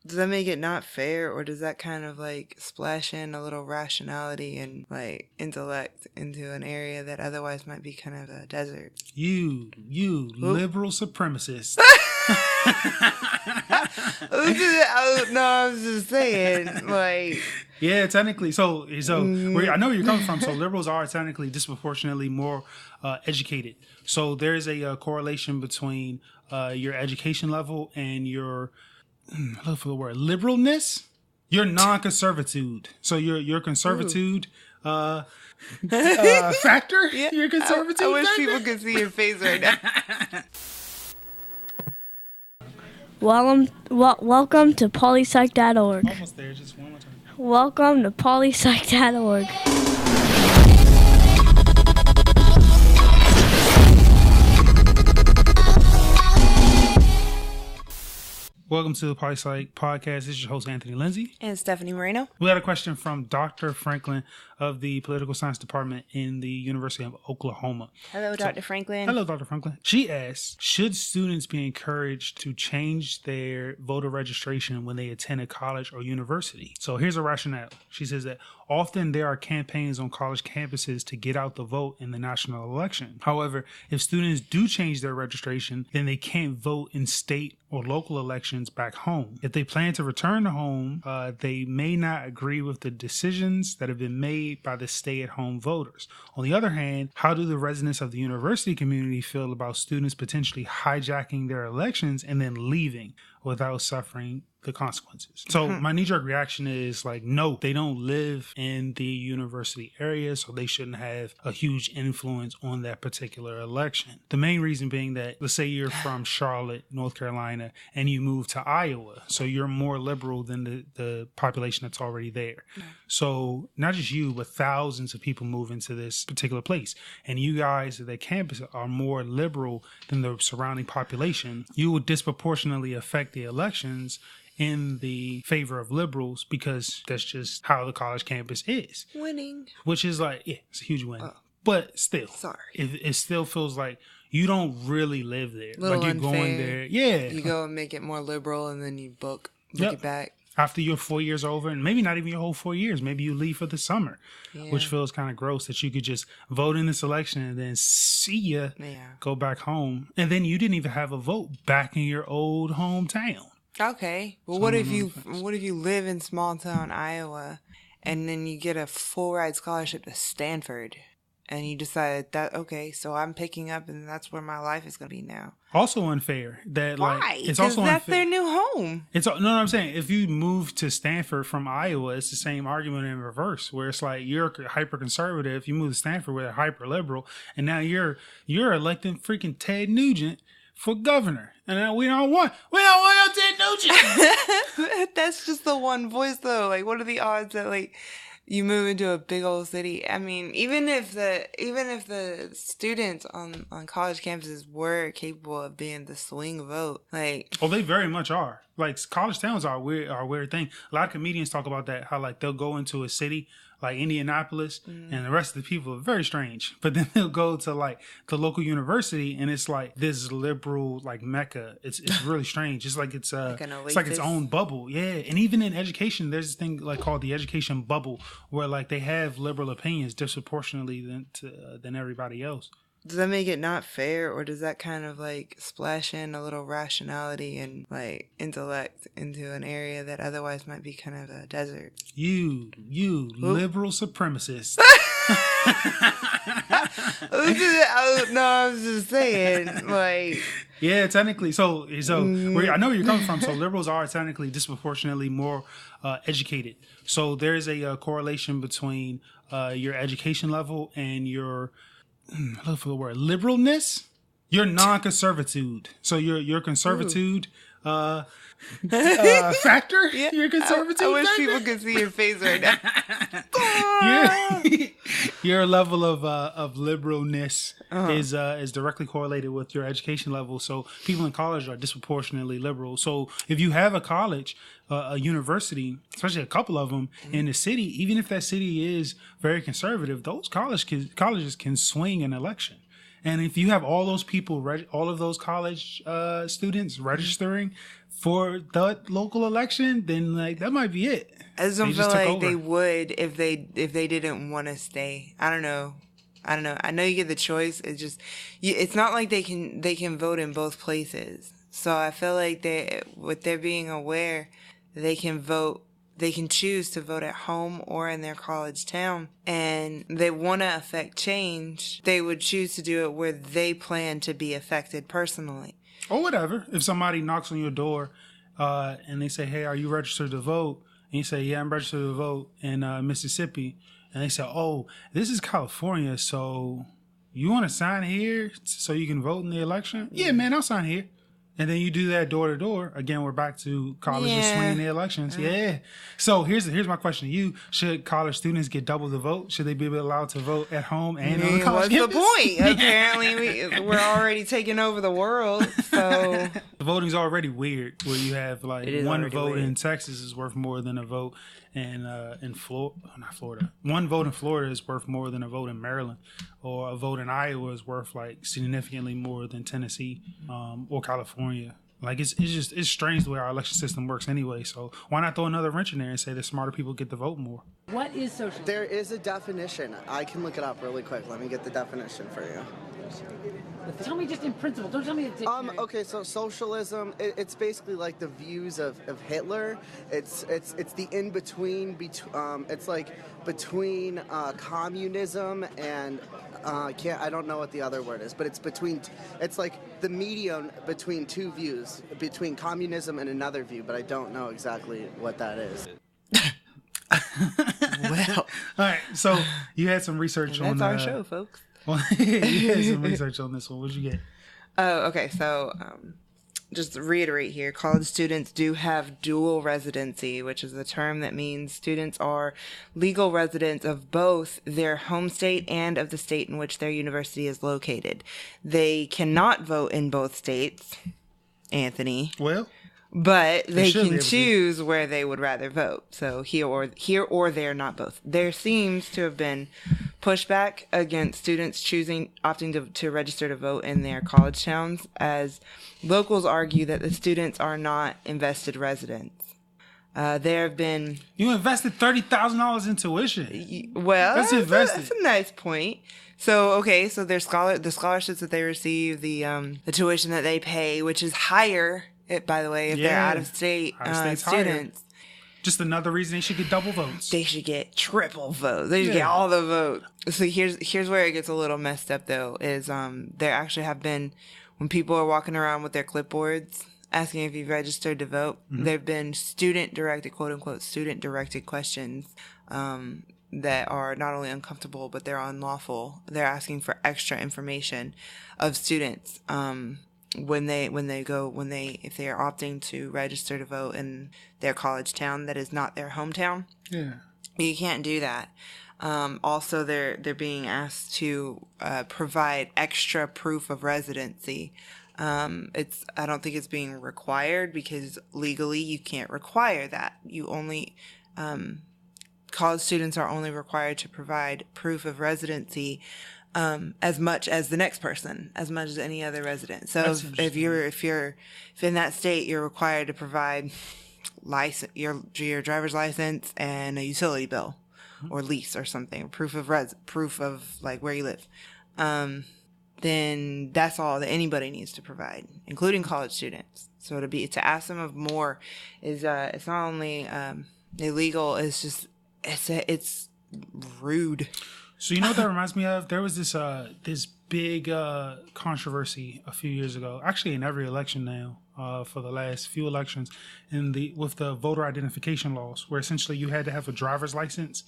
Does that make it not fair, or does that kind of like splash in a little rationality and like intellect into an area that otherwise might be kind of a desert? You liberal supremacist. No, I was just saying, like... Yeah, technically. So I know where you're coming from. So liberals are technically disproportionately more educated. So there's a correlation between your education level and your... I look for the word liberalness. Your non-conservitude. So your conservitude factor. Yeah, your conservitude. I wish factor? people could see your face right now. Welcome to polypsych.org. Almost there. Just one more time. Welcome to polypsych.org. Welcome to the Polypsych Podcast. This is your host, Anthony Lindsay. And Stephanie Moreno. We had a question from Dr. Franklin of the Political Science Department in the University of Oklahoma. Hello, Dr. Franklin. Hello, Dr. Franklin. She asks, should students be encouraged to change their voter registration when they attend a college or university? So here's a rationale. She says that often there are campaigns on college campuses to get out the vote in the national election. However, if students do change their registration, then they can't vote in state or local elections back home. If they plan to return to home, they may not agree with the decisions that have been made by the stay-at-home voters. On the other hand, how do the residents of the university community feel about students potentially hijacking their elections and then leaving without suffering the consequences? So my knee-jerk reaction is like, no, they don't live in the university area, so they shouldn't have a huge influence on that particular election. The main reason being that, let's say you're from Charlotte, North Carolina, and you move to Iowa, so you're more liberal than the population that's already there. So not just you, but thousands of people move into this particular place, and you guys at that campus are more liberal than the surrounding population. You would disproportionately affect the elections in the favor of liberals because that's just how the college campus is. Winning. Which is like, yeah, it's a huge win. But still, Sorry. it still feels like you don't really live there. Little like you're unfair. going there. Yeah. You go and make it more liberal, and then you book Yep. it back. After your 4 years over, and maybe not even your whole 4 years, maybe you leave for the summer, which feels kind of gross that you could just vote in this election and then see ya, go back home. And then you didn't even have a vote back in your old hometown. Okay. Well, what if you live in small town Iowa and then you get a full ride scholarship to Stanford and you decide that, okay, so I'm picking up and that's where my life is going to be now? Also unfair that Why? like it's Because also that's unfair. their new home. It's no, I'm saying if you move to Stanford from Iowa, it's the same argument in reverse, where it's like you're hyper conservative, you move to Stanford where they're hyper liberal, and now you're electing freaking Ted Nugent for governor, and now we don't want no Ted Nugent. That's just the one voice, though. Like, what are the odds that like you move into a big old city? I mean, even if the students on college campuses were capable of being the swing vote, like, Oh, they very much are. Like college towns are a weird thing. A lot of comedians talk about that, how like they'll go into a city like Indianapolis and the rest of the people are very strange. But then they'll go to like the local university and it's like this liberal like mecca. It's really strange. It's like it's its own bubble. Yeah. And even in education, there's this thing like called the education bubble where like they have liberal opinions disproportionately than everybody else. does that make it not fair, or does that kind of like splash in a little rationality and like intellect into an area that otherwise might be kind of a desert? You liberal supremacist. No, I was just saying, like... Yeah, technically. So I know where you're coming from. So liberals are technically disproportionately more educated. So there's a correlation between your education level and your... I look for the word liberalness. Your non-conservitude. So your conservitude factor. Yeah, Your conservative. I wish factor? people could see your face right now. Your level of liberalness is directly correlated with your education level. So people in college are disproportionately liberal. So if you have a college, a university, especially a couple of them in the city, even if that city is very conservative, those colleges can swing an election. And if you have all those people, all of those college students registering for the local election, then like that might be it. I just don't feel like they would if they didn't want to stay. I don't know. I know you get the choice. It's just it's not like they can vote in both places. So I feel like with their being aware, they can vote. They can choose to vote at home or in their college town, and they want to affect change. They would choose to do it where they plan to be affected personally. Or whatever. If somebody knocks on your door and they say, hey, are you registered to vote? And you say, yeah, I'm registered to vote in Mississippi. And they say, oh, this is California, so you want to sign here so you can vote in the election? Yeah, man, I'll sign here. And then you do that door to door. Again, we're back to colleges swinging the elections. Yeah. So here's my question to you. Should college students get double the vote? Should they be allowed to vote at home and on the college campus? What's the point? Apparently, we're already taking over the world. So the voting's already weird where you have like one vote weird. in Texas is worth more than a vote in Florida. One vote in Florida is worth more than a vote in Maryland, or a vote in Iowa is worth like significantly more than Tennessee or California. Like it's strange the way our election system works anyway. So why not throw another wrench in there and say that smarter people get to vote more? What is socialism? There is a definition. I can look it up really quick. Let me get the definition for you. Tell me just in principle. Don't tell me a dictionary. Okay, so socialism, it's basically like the views of Hitler. It's the in-between, it's like between communism and, I don't know what the other word is, but it's like the medium between two views, between communism and another view, but I don't know exactly what that is. well, all right, so you had some research on our show, folks. Well, you had some research on this one. What'd you get? Oh, okay. So, just to reiterate here, college students do have dual residency, which is a term that means students are legal residents of both their home state and of the state in which their university is located. They cannot vote in both states, Anthony. Well, but they can choose where they would rather vote. So here or there, not both. There seems to have been pushback against students opting to register to vote in their college towns, as locals argue that the students are not invested residents. There have been... You invested $30,000 in tuition. Well, that's invested. That's a nice point. So the scholarships that they receive, the tuition that they pay, which is higher, by the way, if they're out-of-state students. Higher. Just another reason they should get double votes. They should get triple votes. They should get all the votes. So here's where it gets a little messed up, though, is there actually have been, when people are walking around with their clipboards asking if you've registered to vote, there have been student-directed, quote-unquote, student-directed questions that are not only uncomfortable, but they're unlawful. They're asking for extra information of students if they are opting to register to vote in their college town that is not their hometown. Yeah, you can't do that. Also, they're being asked to provide extra proof of residency. I don't think it's being required, because legally you can't require that. You only college students are only required to provide proof of residency as much as the next person, as much as any other resident. So if you're in that state, you're required to provide your driver's license and a utility bill or lease or something, proof of like where you live. Then that's all that anybody needs to provide, including college students. So to ask them of more is it's not only illegal, it's rude. So you know what that reminds me of? There was this big controversy a few years ago, actually in every election now, for the last few elections, with the voter identification laws, where essentially you had to have a driver's license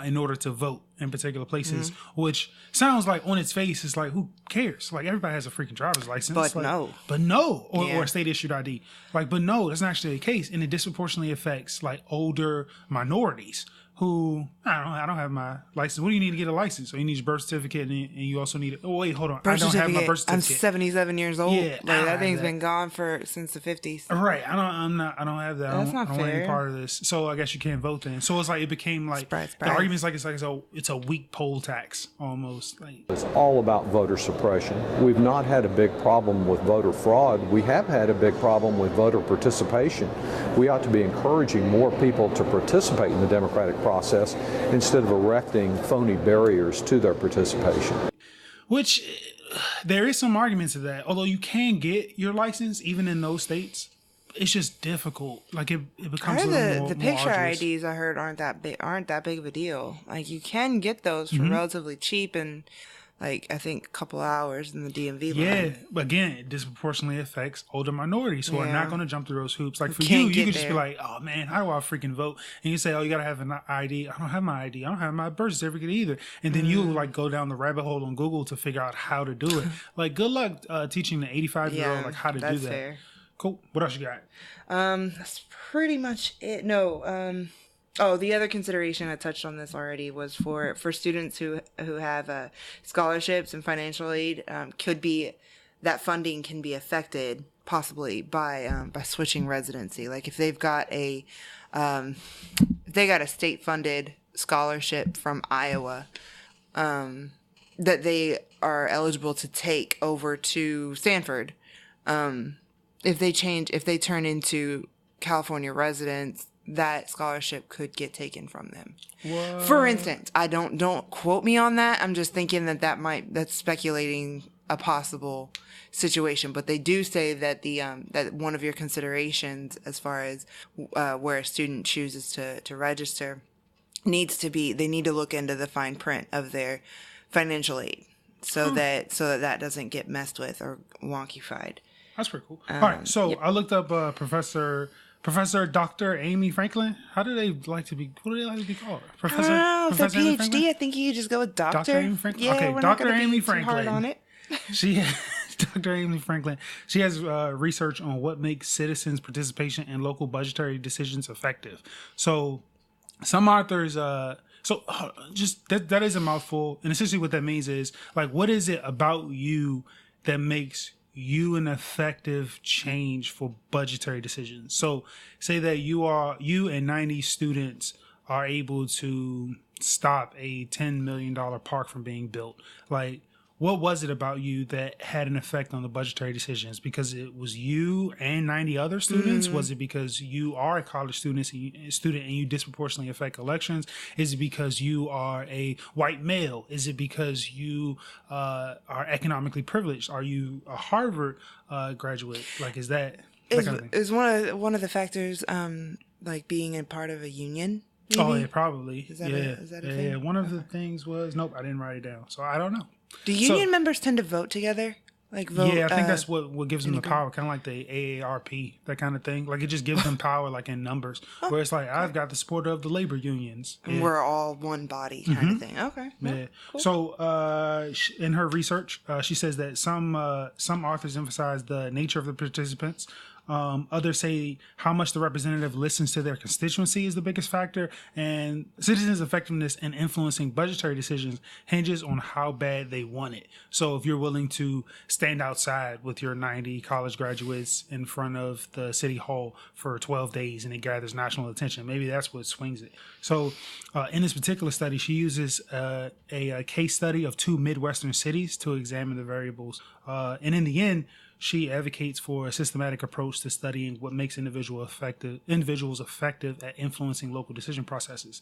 in order to vote in particular places, which sounds like on its face, it's like, who cares? Like, everybody has a freaking driver's license. But no. Or a state issued ID. Like, but no, that's not actually the case. And it disproportionately affects like older minorities, who I don't have my license. What do you need to get a license? So you need your birth certificate, and you also need. Oh wait, hold on. I don't have my birth certificate. I'm 77 years old. Yeah, like that thing's been gone since the 50s. Right. I don't have that. That's not I don't want any fair. part of this. So I guess you can't vote then. So it's like it became like Surprise. the argument's like it's a weak poll tax almost. Like It's all about voter suppression. We've not had a big problem with voter fraud. We have had a big problem with voter participation. We ought to be encouraging more people to participate in the democratic process instead of erecting phony barriers to their participation. Which there is some argument to that. Although you can get your license even in those states, it's just difficult. Like it becomes a little more the picture more arduous. IDs I heard aren't that big of a deal. Like you can get those for relatively cheap and like I think a couple hours in the DMV line. Yeah, but again, it disproportionately affects older minorities who are not going to jump through those hoops. Like for you can't could get just be there. like, "Oh man, how do I freaking vote?" And you say, "Oh, you got to have an ID." I don't have my ID. I don't have my birth certificate either. And then you like go down the rabbit hole on Google to figure out how to do it. Like, good luck teaching the 85-year-old like how to do that. Fair. Cool. What else you got? That's pretty much it. No, oh, the other consideration I touched on this already was for students who have scholarships and financial aid. Could be that funding can be affected possibly by switching residency. Like if they've got a state funded scholarship from Iowa that they are eligible to take over to Stanford. If they turn into California residents, that scholarship could get taken from them. What? For instance, I don't quote me on that. I'm just thinking that's speculating a possible situation. But they do say that that one of your considerations as far as where a student chooses to register they need to look into the fine print of their financial aid so that doesn't get messed with or wonkified. That's pretty cool. All right, so I looked up Professor Dr. Aimee Franklin. What do they like to be called? Professor. I don't know. If they're Amy PhD, Franklin? I think you just go with doctor. Dr. Aimee Franklin. Yeah, Okay, we're Dr. not gonna Aimee be too hard Franklin. on it. She, Dr. Aimee Franklin. She has research on what makes citizens' participation in local budgetary decisions effective. So, some authors. Just that is a mouthful, and essentially what that means is like, what is it about you that makes you an effective change for budgetary decisions? So say that you and 90 students are able to stop a $10 million park from being built. Like, what was it about you that had an effect on the budgetary decisions? Because it was you and 90 other students? Was it because you are a college student and you disproportionately affect elections? Is it because you are a white male? Is it because you are economically privileged? Are you a Harvard graduate? Like, is that kind of thing? Is one of the factors like being a part of a union? Maybe? Oh, yeah, probably. Is that a thing? Yeah, one of the things was, nope, I didn't write it down. So I don't know. Do union members tend to vote together? Like vote? Yeah, I think that's what gives them the power, kind of like the AARP, that kind of thing. Like it just gives them power, like in numbers, where it's like I've got the support of the labor unions. And we're all one body, kind of thing. Okay. Yeah. Cool. So in her research, she says that some authors emphasize the nature of the participants. Others say how much the representative listens to their constituency is the biggest factor, and citizens' effectiveness in influencing budgetary decisions hinges on how bad they want it. So if you're willing to stand outside with your 90 college graduates in front of the city hall for 12 days and it gathers national attention, maybe that's what swings it. So in this particular study, she uses a case study of 2 Midwestern cities to examine the variables. And in the end, she advocates for a systematic approach to studying what makes individuals effective at influencing local decision processes.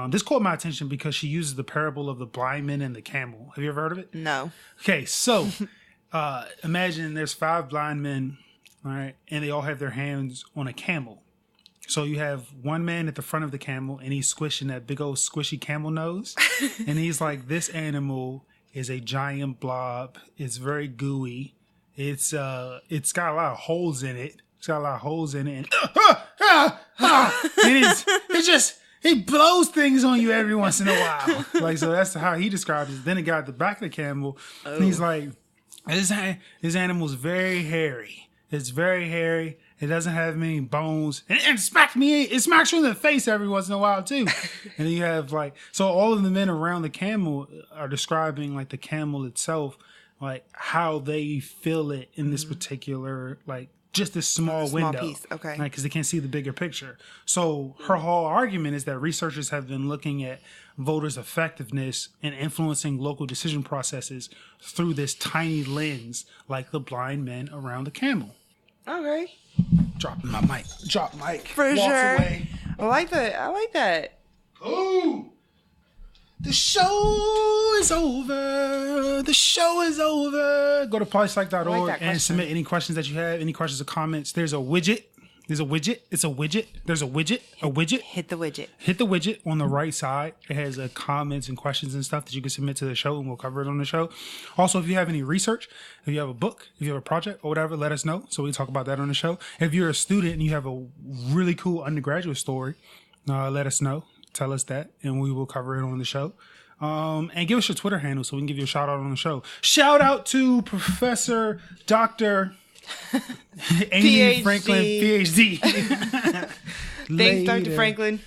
This caught my attention because she uses the parable of the blind man and the camel. Have you ever heard of it? No. Okay, so imagine there's 5 blind men, all right, and they all have their hands on a camel. So you have one man at the front of the camel, and he's squishing that big old squishy camel nose, and he's like, "This animal is a giant blob. It's very gooey. It's got a lot of holes in it. And he blows things on you every once in a while. Like, so that's how he describes it. Then it got at the back of the camel, and he's like, this animal's very hairy. It's very hairy, It doesn't have many bones. And it smacks you in the face every once in a while too. And then you have so all of the men around the camel are describing like the camel itself, like how they feel it in this particular, like just this small window. Piece. Okay. Because they can't see the bigger picture. So her whole argument is that researchers have been looking at voters' effectiveness and influencing local decision processes through this tiny lens, like the blind men around the camel. Okay. Dropping my mic. Drop mic. For Walks sure. Away. I like that. Ooh. The show is over. The show is over. Go to polypsych.org and submit any questions that you have, any questions or comments. There's a widget. It's a widget. There's a widget. Hit the widget. Hit the widget on the right side. It has comments and questions and stuff that you can submit to the show, and we'll cover it on the show. Also, if you have any research, if you have a book, if you have a project or whatever, let us know so we talk about that on the show. If you're a student and you have a really cool undergraduate story, let us know. Tell us that, and we will cover it on the show. And give us your Twitter handle so we can give you a shout out on the show. Shout out to Professor Dr. Aimee Franklin, PhD. Thanks, Dr. Franklin.